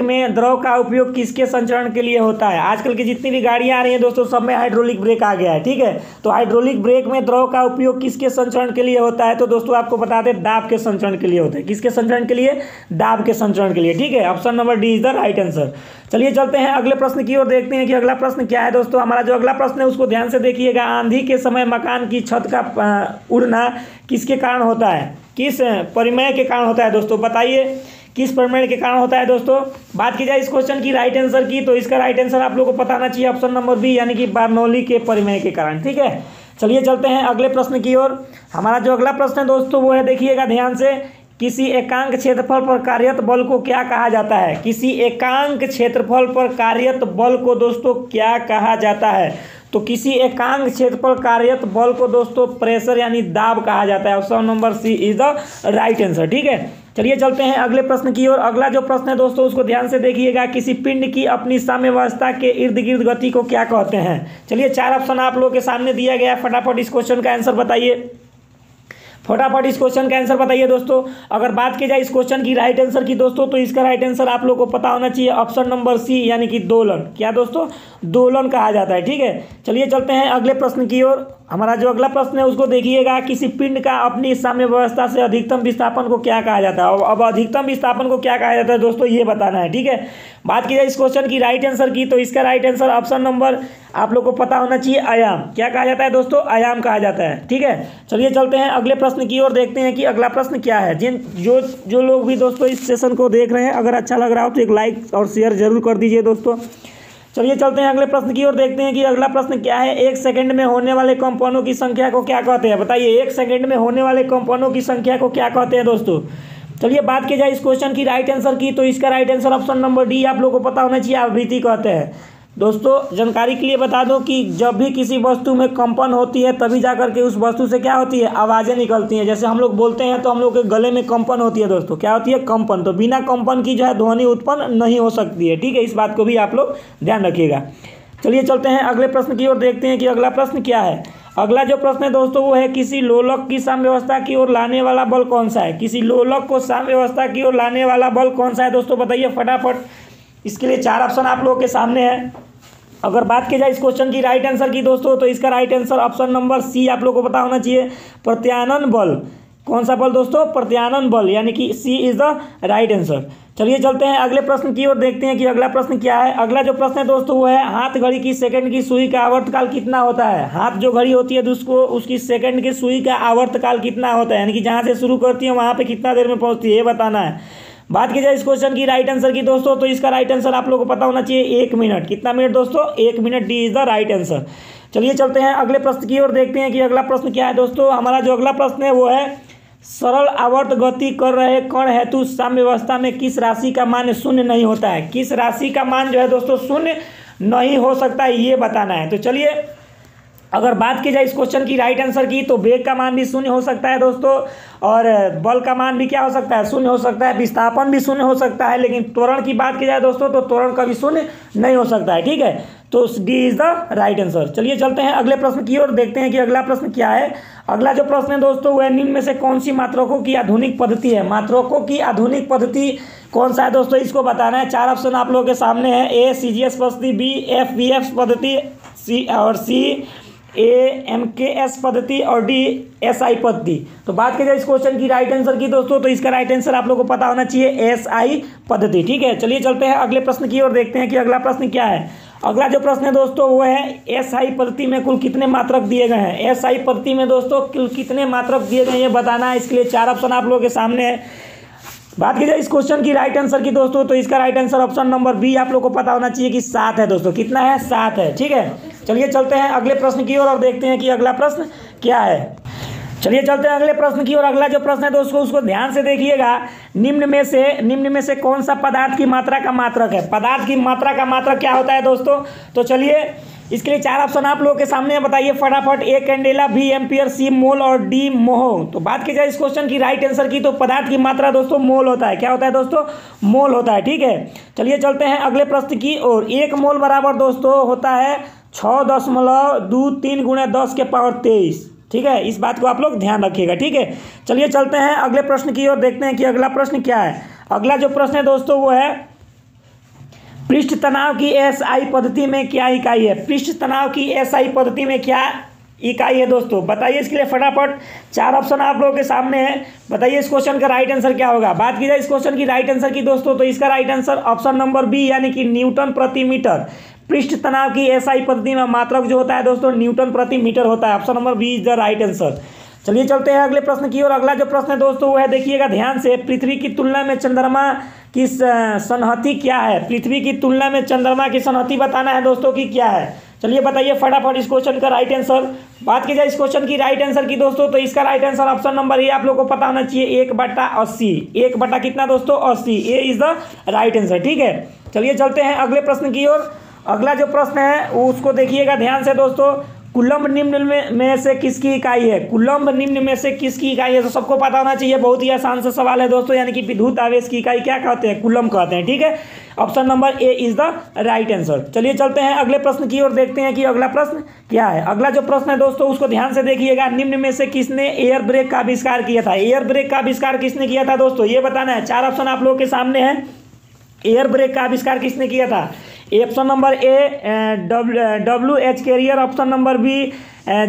में द्रव का उपयोग किसके संचरण के लिए होता है। आजकल की जितनी भी गाड़ियां आ रही हैं दोस्तों सब में हाइड्रोलिक ब्रेक आ गया है, ठीक है। तो हाइड्रोलिक ब्रेक में द्रव का उपयोग किसके संचरण के लिए होता है, तो दोस्तों आपको बता दें दाब के संचरण के लिए होता है। किसके संचरण के लिए, दाब के संचरण के लिए, ठीक है। Option number D is the right answer. चलिए चलते हैं अगले प्रश्न की ओर, देखते हैं कि अगला प्रश्न क्या है दोस्तों। हमारा जो अगला प्रश्न है उसको ध्यान से देखिएगा, आंधी के समय मकान की छत का उड़ना किसके कारण होता है, किस परिमेय के कारण होता है दोस्तों, बताइए किस परिमेय के कारण होता है दोस्तों। बात की जाए इस क्वेश्चन की राइट आंसर की, तो इसका राइट आंसर आप लोगों को पता होना चाहिए ऑप्शन नंबर बी, यानी कि बर्नौली के परिमेय के कारण, ठीक है। चलिए चलते हैं अगले प्रश्न की ओर। हमारा जो अगला प्रश्न है दोस्तों वो है, देखिएगा ध्यान से, किसी एकांक क्षेत्रफल पर कार्यरत बल को क्या कहा जाता है। किसी एकांक क्षेत्रफल पर कार्यरत बल को दोस्तों क्या कहा जाता है, तो किसी एकांक क्षेत्रफल कार्यरत बल को दोस्तों प्रेशर यानी दाब कहा जाता है। Option number C is the right answer, ठीक है। चलिए चलते हैं अगले प्रश्न की ओर। अगला जो प्रश्न है दोस्तों उसको ध्यान से देखिएगा, किसी पिंड की अपनी साम्यावस्था के इर्द गिर्द गति को क्या कहते हैं। चलिए 4 ऑप्शन आप लोगों के सामने दिया गया है, फटाफट इस क्वेश्चन का आंसर बताइए, फटाफट इस क्वेश्चन का आंसर बताइए दोस्तों। अगर बात की जाए इस क्वेश्चन की राइट आंसर की दोस्तों, तो इसका राइट आंसर आप लोगों को पता होना चाहिए ऑप्शन नंबर सी, यानी कि दोलन। क्या दोस्तों, दोलन कहा जाता है, ठीक है। चलिए चलते हैं अगले प्रश्न की ओर। हमारा जो अगला प्रश्न है उसको देखिएगा, किसी पिंड का अपनी साम्यावस्था से अधिकतम विस्थापन को क्या कहा जाता है। अब अधिकतम विस्थापन को क्या कहा जाता है दोस्तों, ये बताना है, ठीक है। बात की जाए इस क्वेश्चन की राइट आंसर की, तो इसका राइट आंसर ऑप्शन नंबर आप लोग को पता होना चाहिए आयाम। क्या कहा जाता है दोस्तों, आयाम कहा जाता है, ठीक है। चलिए चलते हैं अगले प्रश्न की ओर, देखते हैं कि अगला प्रश्न क्या है। जो लोग भी दोस्तों इस सेशन को देख रहे हैं, अगर अच्छा लग रहा हो तो एक लाइक और शेयर जरूर कर दीजिए दोस्तों। चलिए चलते हैं अगले प्रश्न की ओर, देखते हैं कि अगला प्रश्न क्या है। 1 सेकंड में होने वाले कंपनों की संख्या को क्या कहते हैं, बताइए 1 सेकंड में होने वाले कंपनों की संख्या को क्या कहते हैं दोस्तों। चलिए बात की जाए इस क्वेश्चन की राइट आंसर की, तो इसका right answer option number D आप लोगों को पता होना चाहिए, आवृत्ति कहते हैं। दोस्तों जानकारी के लिए बता दो कि जब भी किसी वस्तु में कंपन होती है तभी जाकर के उस वस्तु से क्या होती है, आवाज़ें निकलती हैं। जैसे हम लोग बोलते हैं तो हम लोग के गले में कंपन होती है दोस्तों, क्या होती है, कंपन। तो बिना कंपन की जो है ध्वनि उत्पन्न नहीं हो सकती है, ठीक है। इस बात को भी आप लोग ध्यान रखिएगा। चलिए चलते हैं अगले प्रश्न की ओर, देखते हैं कि अगला प्रश्न क्या है। अगला जो प्रश्न है दोस्तों वो है, किसी लोलक की साम्यावस्था की ओर लाने वाला बल कौन सा है। किसी लोलक को साम्यावस्था की ओर लाने वाला बल कौन सा है दोस्तों, बताइए फटाफट। इसके लिए 4 ऑप्शन आप लोगों के सामने है। अगर बात की जाए इस क्वेश्चन की राइट आंसर की दोस्तों, तो इसका right answer option number C आप लोगों को पता होना चाहिए, प्रत्यानयन बल। कौन सा बल दोस्तों, प्रत्यानयन बल, यानी कि सी इज द राइट आंसर। चलिए चलते हैं अगले प्रश्न की ओर, देखते हैं कि अगला प्रश्न क्या है। अगला जो प्रश्न है दोस्तों वो है, हाथ घड़ी की सेकंड की सुई का आवर्तकाल कितना होता है। हाथ जो घड़ी होती है उसको उसकी सेकंड की सुई का आवर्तकाल कितना होता है, यानी कि जहाँ से शुरू करती है वहाँ पे कितना देर में पहुँचती है, ये बताना है। बात की जाए इस क्वेश्चन की राइट आंसर की दोस्तों, तो इसका राइट आंसर आप लोगों को पता होना चाहिए 1 मिनट। कितना मिनट दोस्तों, 1 minute, D is the right answer. चलिए चलते हैं अगले प्रश्न की ओर, देखते हैं कि अगला प्रश्न क्या है दोस्तों। हमारा जो अगला प्रश्न है वो है, सरल आवर्त गति कर रहे कण हेतु साम्यावस्था में किस राशि का मान शून्य नहीं होता है। किस राशि का मान जो है दोस्तों शून्य नहीं हो सकता है, ये बताना है। तो चलिए अगर बात की जाए इस क्वेश्चन की राइट आंसर की, तो वेग का मान भी शून्य हो सकता है दोस्तों, और बल का मान भी क्या हो सकता है, शून्य हो सकता है। विस्थापन भी शून्य हो सकता है, लेकिन त्वरण की बात की जाए दोस्तों तो त्वरण कभी शून्य नहीं हो सकता है, ठीक है। तो D is the right answer. चलिए चलते हैं अगले प्रश्न की ओर, देखते हैं कि अगला प्रश्न क्या है। अगला जो प्रश्न है दोस्तों वह निम्न में से कौन सी मात्रकों की आधुनिक पद्धति है। मात्रकों की आधुनिक पद्धति कौन सा है दोस्तों, इसको बताना है। 4 ऑप्शन आप लोगों के सामने है, ए CGS पद्धति, बी FVS पद्धति, सी AMKS पद्धति और डी SI पद्धति। तो बात की जाए इस क्वेश्चन की राइट आंसर की दोस्तों, तो इसका राइट आंसर आप लोगों को पता होना चाहिए SI पद्धति, ठीक है। चलिए चलते हैं अगले प्रश्न की ओर, देखते हैं कि अगला प्रश्न क्या है। अगला जो प्रश्न है दोस्तों वो है, SI पद्धति में कुल कितने मात्रक दिए गए हैं। SI पद्धति में दोस्तों कुल कितने मात्रक दिए गए हैं ये बताना है। इसके लिए 4 ऑप्शन आप लोगों के सामने है। बात की जाए इस क्वेश्चन की राइट आंसर की दोस्तों, तो इसका right answer option number B आप लोग को पता होना चाहिए कि 7 है दोस्तों। कितना है, 7 है, ठीक है। चलिए चलते हैं अगले प्रश्न की ओर और देखते हैं कि अगला प्रश्न क्या है। चलिए चलते हैं अगले प्रश्न की ओर। अगला जो प्रश्न है दोस्तों उसको ध्यान से देखिएगा, निम्न में से कौन सा पदार्थ की मात्रा का मात्रक है। पदार्थ की मात्रा का मात्रक क्या होता है दोस्तों, तो चलिए इसके लिए 4 ऑप्शन आप लोगों के सामने है, बताइए फटाफट। ए कैंडेला, बी एम्पियर, सी मोल और डी मोह। तो बात की जाए इस क्वेश्चन की राइट आंसर की, तो पदार्थ की मात्रा दोस्तों मोल होता है। क्या होता है दोस्तों, मोल होता है, ठीक है। चलिए चलते हैं अगले प्रश्न की ओर। 1 मोल बराबर दोस्तों होता है 6.23 × 10⁻23। ठीक है, इस बात को आप लोग ध्यान रखिएगा। ठीक है, चलिए चलते हैं अगले प्रश्न की ओर, देखते हैं कि अगला प्रश्न क्या है। अगला जो प्रश्न है दोस्तों वो है पृष्ठ तनाव की एसआई पद्धति में क्या इकाई है। पृष्ठ तनाव की एसआई पद्धति में क्या इकाई है दोस्तों, बताइए इसके लिए फटाफट। 4 ऑप्शन आप लोगों के सामने है, बताइए इस क्वेश्चन का राइट आंसर क्या होगा। बात की जाए इस क्वेश्चन की राइट आंसर की दोस्तों, तो इसका right answer option number B यानी कि न्यूटन प्रति मीटर। पृष्ठ तनाव की एसआई पद्धति में मात्रक जो होता है दोस्तों न्यूटन प्रति मीटर होता है। Option number B is the right answer. चलिए चलते हैं अगले प्रश्न की ओर। अगला जो प्रश्न है दोस्तों वो है, देखिएगा ध्यान से, पृथ्वी की तुलना में चंद्रमा की सनहती क्या है। पृथ्वी की तुलना में चंद्रमा की सनहती बताना है दोस्तों कि क्या है। चलिए बताइए फटाफट इस क्वेश्चन का राइट आंसर। बात की जाए इस क्वेश्चन की राइट आंसर की दोस्तों, तो इसका राइट आंसर ऑप्शन नंबर ए आप लोग को पता होना चाहिए, 1/80। 1 कितना दोस्तों 80, ए इज द राइट आंसर। ठीक है, चलिए चलते हैं अगले प्रश्न की ओर। अगला जो प्रश्न है उसको देखिएगा ध्यान से दोस्तों, कूलम्ब निम्न में से किसकी इकाई है। कूलम्ब निम्न में से किसकी इकाई है, तो सबको पता होना चाहिए, बहुत ही आसान सा सवाल है दोस्तों, यानी कि विद्युत आवेश की इकाई क्या कहते हैं, कूलम्ब कहते हैं। ठीक है, option number A is the right answer. चलिए चलते हैं अगले प्रश्न की ओर, देखते हैं कि अगला प्रश्न क्या है। अगला जो प्रश्न है दोस्तों उसको ध्यान से देखिएगा, निम्न में से किसने एयर ब्रेक का आविष्कार किया था। एयर ब्रेक का आविष्कार किसने किया था दोस्तों, ये बताना है। 4 ऑप्शन आप लोगों के सामने है, एयर ब्रेक का आविष्कार किसने किया था। Option number A WH carrier, option number B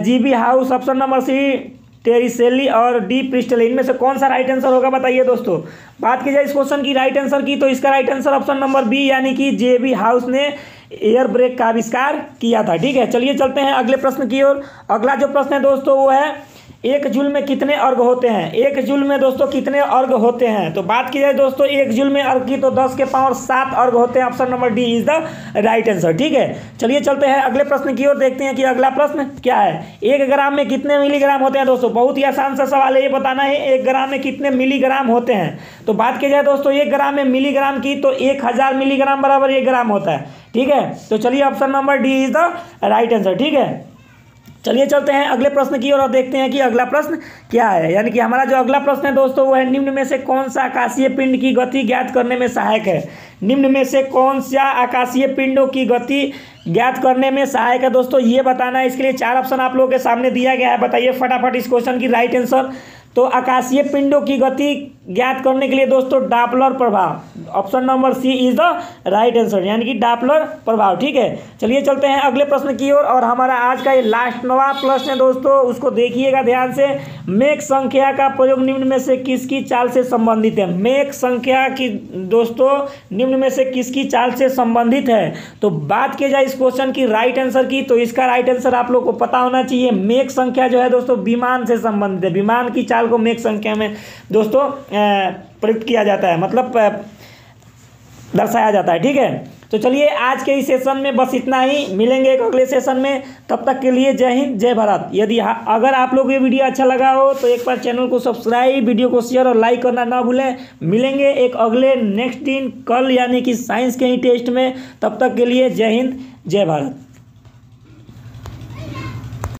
GB house, option number C Torricelli और डी प्रिस्टल। इनमें से कौन सा राइट आंसर होगा बताइए दोस्तों। बात की जाए इस क्वेश्चन की राइट आंसर की, तो इसका right answer option number B यानी कि JB हाउस ने एयर ब्रेक का आविष्कार किया था। ठीक है, चलिए चलते हैं अगले प्रश्न की ओर। अगला जो प्रश्न है दोस्तों वो है, एक जूल में कितने अर्घ होते हैं। एक जूल में दोस्तों कितने अर्घ होते हैं, तो बात की जाए दोस्तों एक जूल में अर्घ की, तो 10 के पावर 7 अर्घ होते हैं। Option number D is the right answer. ठीक है, चलिए चलते हैं अगले प्रश्न की ओर, देखते हैं कि अगला प्रश्न क्या है। 1 ग्राम में कितने मिलीग्राम होते हैं दोस्तों, बहुत ही आसान सा सवाल है, ये बताना है 1 ग्राम में कितने मिलीग्राम होते हैं। तो बात की जाए दोस्तों 1 ग्राम में मिलीग्राम की, तो 1000 मिलीग्राम बराबर 1 ग्राम होता है। ठीक है, तो चलिए option number D is the right answer. ठीक है, चलिए चलते हैं अगले प्रश्न की ओर और देखते हैं कि अगला प्रश्न क्या है। यानी कि हमारा जो अगला प्रश्न है दोस्तों वो है, निम्न में से कौन सा आकाशीय पिंड की गति ज्ञात करने में सहायक है। निम्न में से कौन सा आकाशीय पिंडों की गति ज्ञात करने में सहायक है दोस्तों, ये बताना है। इसके लिए 4 ऑप्शन आप लोगों के सामने दिया गया है, बताइए फटाफट इस क्वेश्चन की राइट आंसर। तो आकाशीय पिंडों की गति ज्ञात करने के लिए दोस्तों डॉपलर प्रभाव, option number C is the right answer, यानी कि डॉपलर प्रभाव। ठीक है, चलिए चलते हैं अगले प्रश्न की ओर। और हमारा आज का ये लास्ट 9वां प्रश्न है दोस्तों, उसको देखिएगा ध्यान से। मेक संख्या का प्रयोग निम्न में से किसकी चाल से संबंधित है। मेक संख्या की दोस्तों निम्न में से किसकी चाल से संबंधित है। तो बात की जाए इस क्वेश्चन की राइट आंसर की, तो इसका राइट आंसर आप लोग को पता होना चाहिए। मेक संख्या जो है दोस्तों विमान से संबंधित है। विमान की चाल को मेक संख्या में दोस्तों प्रयुक्त किया जाता है, मतलब दर्शाया जाता है। ठीक है, तो चलिए आज के इस सेशन में बस इतना ही, मिलेंगे एक अगले सेशन में, तब तक के लिए जय हिंद जय भारत। यदि अगर आप लोग ये वीडियो अच्छा लगा हो तो एक बार चैनल को सब्सक्राइब, वीडियो को शेयर और लाइक करना ना भूलें। मिलेंगे एक अगले नेक्स्ट दिन कल, यानी कि साइंस के ही टेस्ट में, तब तक के लिए जय हिंद जय भारत।